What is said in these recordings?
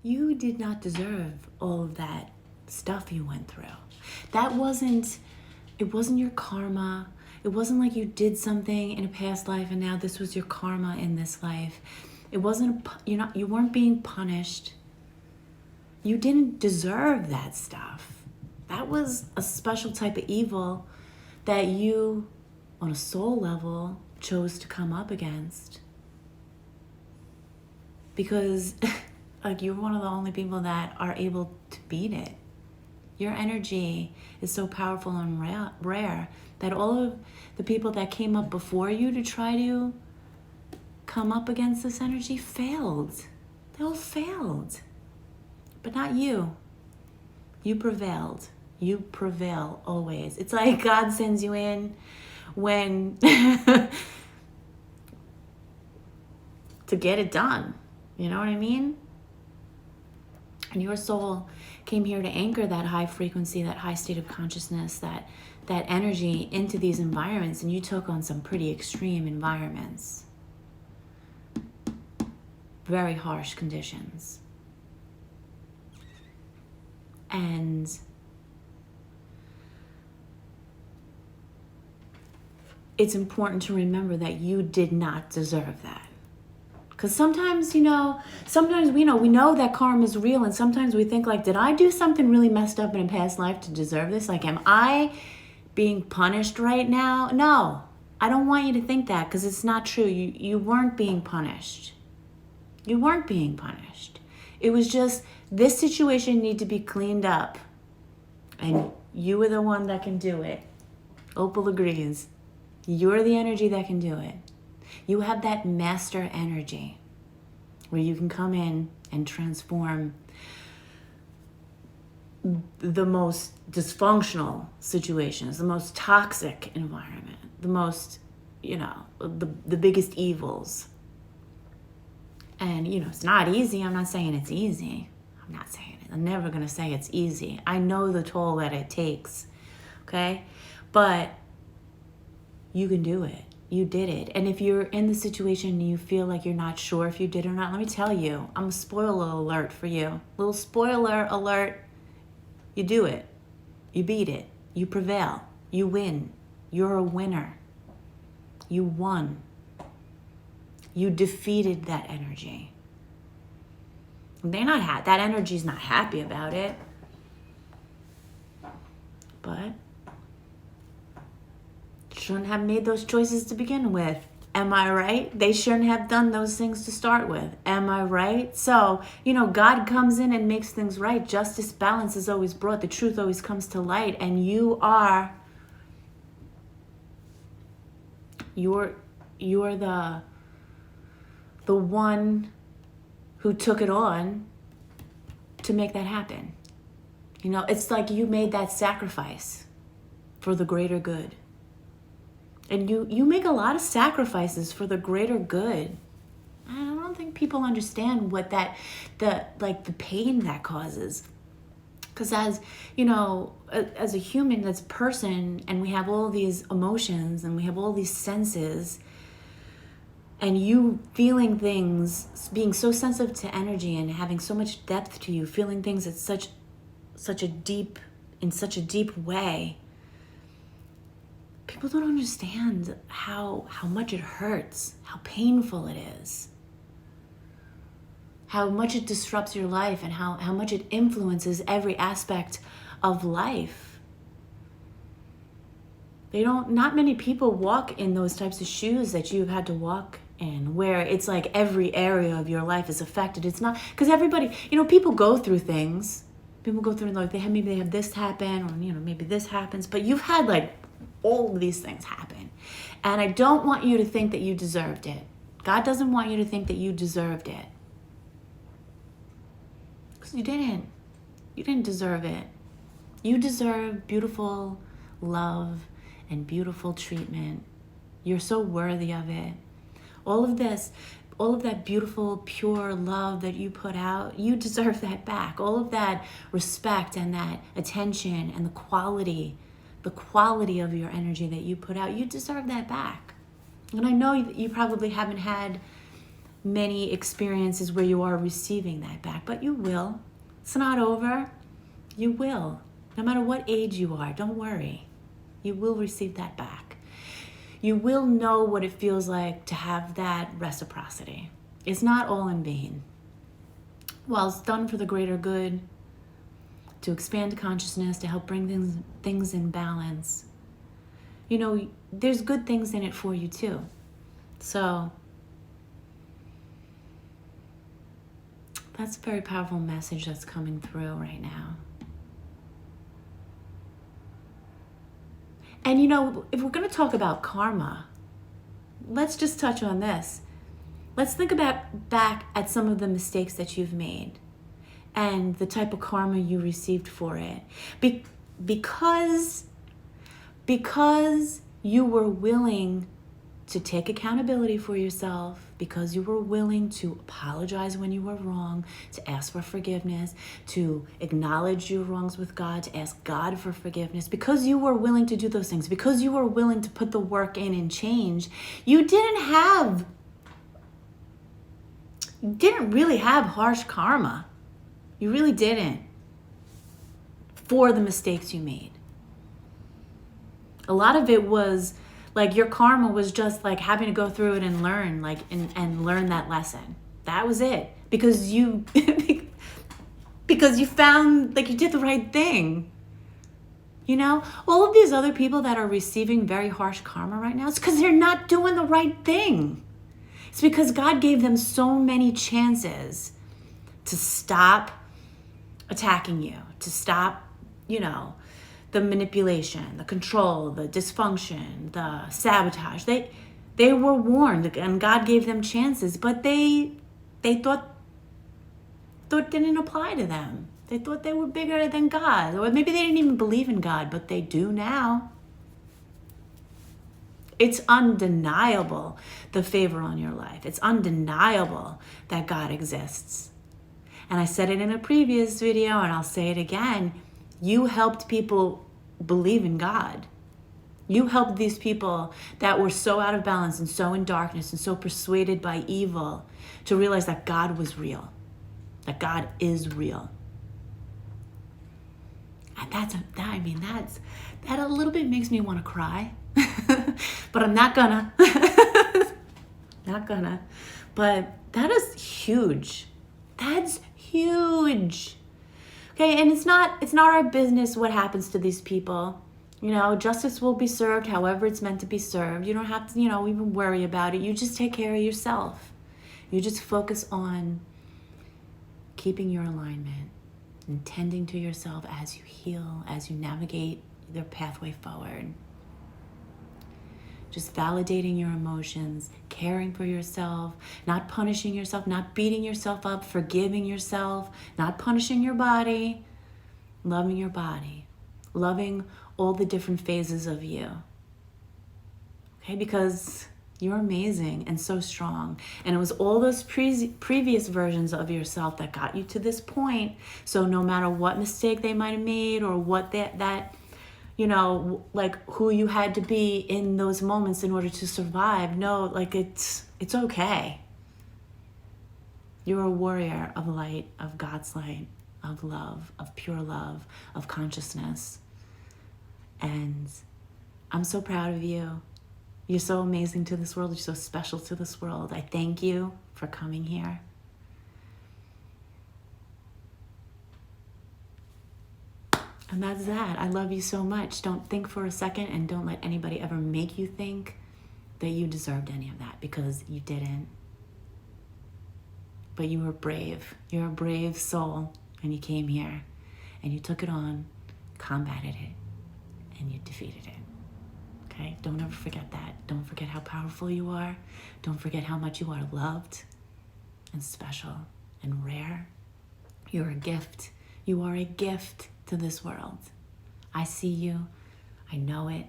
You did not deserve all of that stuff you went through. It wasn't your karma. It wasn't like you did something in a past life and now this was your karma in this life. It wasn't, you weren't being punished. You didn't deserve that stuff. That was a special type of evil that you, on a soul level, chose to come up against. Because like you're one of the only people that are able to beat it. Your energy is so powerful and rare that all of the people that came up before you to try to come up against this energy failed. They all failed. But not you. You prevailed. You prevail always. It's like God sends you in when to get it done. You know what I mean? And your soul came here to anchor that high frequency, that high state of consciousness, that energy into these environments, and you took on some pretty extreme environments. Very harsh conditions. And it's important to remember that you did not deserve that. Because sometimes, we know that karma is real, and sometimes we think like, did I do something really messed up in a past life to deserve this? Like, am I being punished right now? No, I don't want you to think that, because it's not true. You weren't being punished. You weren't being punished. It was just, this situation needed to be cleaned up, and you were the one that can do it. Opal agrees. You're the energy that can do it. You have that master energy where you can come in and transform the most dysfunctional situations, the most toxic environment, the most, the biggest evils. And, it's not easy. I'm not saying it's easy. I'm not saying it. I'm never going to say it's easy. I know the toll that it takes, okay? But you can do it. You did it. And if you're in the situation and you feel like you're not sure if you did or not, let me tell you, I'm a spoiler alert for you. Little spoiler alert. You do it. You beat it. You prevail. You win. You're a winner. You won. You defeated that energy. That energy's not happy about it. But shouldn't have made those choices to begin with. Am I right? They shouldn't have done those things to start with. Am I right? So, God comes in and makes things right. Justice, balance is always brought. The truth always comes to light. And you're the one who took it on to make that happen. It's like you made that sacrifice for the greater good. And you make a lot of sacrifices for the greater good. I don't think people understand what the pain that causes. Because as a human, as a person, and we have all these emotions and we have all these senses, and you feeling things, being so sensitive to energy and having so much depth to you, feeling things in such a deep way, people don't understand how much it hurts, how painful it is, how much it disrupts your life, and how much it influences every aspect of life. Not many people walk in those types of shoes that you've had to walk in, where it's like every area of your life is affected. It's not, because everybody, people go through things. People go through, like, maybe they have this happen, or, maybe this happens, but you've had, like, all of these things happen. And I don't want you to think that you deserved it. God doesn't want you to think that you deserved it. Because you didn't. You didn't deserve it. You deserve beautiful love and beautiful treatment. You're so worthy of it. All of that beautiful, pure love that you put out, you deserve that back. All of that respect and that attention and the quality of your energy that you put out, you deserve that back. And I know you probably haven't had many experiences where you are receiving that back, but you will. It's not over. You will. No matter what age you are, don't worry. You will receive that back. You will know what it feels like to have that reciprocity. It's not all in vain. While it's done for the greater good, to expand consciousness, to help bring things in balance, you know, there's good things in it for you too. So that's a very powerful message that's coming through right now. And you know, if we're going to talk about karma, let's just touch on this. Let's think about back at some of the mistakes that you've made and the type of karma you received for it. Because you were willing to take accountability for yourself, because you were willing to apologize when you were wrong, to ask for forgiveness, to acknowledge your wrongs with God, to ask God for forgiveness, because you were willing to do those things, because you were willing to put the work in and change, you didn't really have harsh karma. You really didn't, for the mistakes you made. A lot of it was like your karma was just like having to go through it and learn, like, and learn that lesson. That was it. Because you found like you did the right thing. You know, all of these other people that are receiving very harsh karma right now, it's because they're not doing the right thing. It's because God gave them so many chances to stop attacking you, to stop, you know, the manipulation, the control, the dysfunction, the sabotage. They were warned, and God gave them chances, but they thought it didn't apply to them. They thought they were bigger than God, or maybe they didn't even believe in God, but they do now. It's undeniable, the favor on your life. It's undeniable that God exists. And I said it in a previous video, and I'll say it again. You helped people believe in God. You helped these people that were so out of balance and so in darkness and so persuaded by evil to realize that God was real, that God is real. And that a little bit makes me want to cry, but I'm not gonna. Not gonna. But that is huge. That's huge. Okay, and it's not our business what happens to these people. You know, justice will be served however it's meant to be served. You don't have to, you know, even worry about it. You just take care of yourself. You just focus on keeping your alignment and tending to yourself as you heal, as you navigate their pathway forward. Just validating your emotions, caring for yourself, not punishing yourself, not beating yourself up, forgiving yourself, not punishing your body, loving your body, loving all the different phases of you. Okay, because you're amazing and so strong. And it was all those previous versions of yourself that got you to this point. So no matter what mistake they might have made or what that you know, like who you had to be in those moments in order to survive. No, like it's okay. You're a warrior of light, of God's light, of love, of pure love, of consciousness. And I'm so proud of you. You're so amazing to this world. You're so special to this world. I thank you for coming here. And that's that. I love you so much. Don't think for a second, and don't let anybody ever make you think that you deserved any of that, because you didn't. But you were brave. You're a brave soul, and you came here and you took it on, combated it, and you defeated it. Okay? Don't ever forget that. Don't forget how powerful you are. Don't forget how much you are loved and special and rare. You're a gift. You are a gift to this world. I see you. I know it.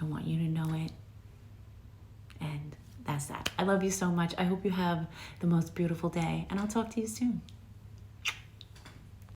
I want you to know it. And that's that. I love you so much. I hope you have the most beautiful day, and I'll talk to you soon.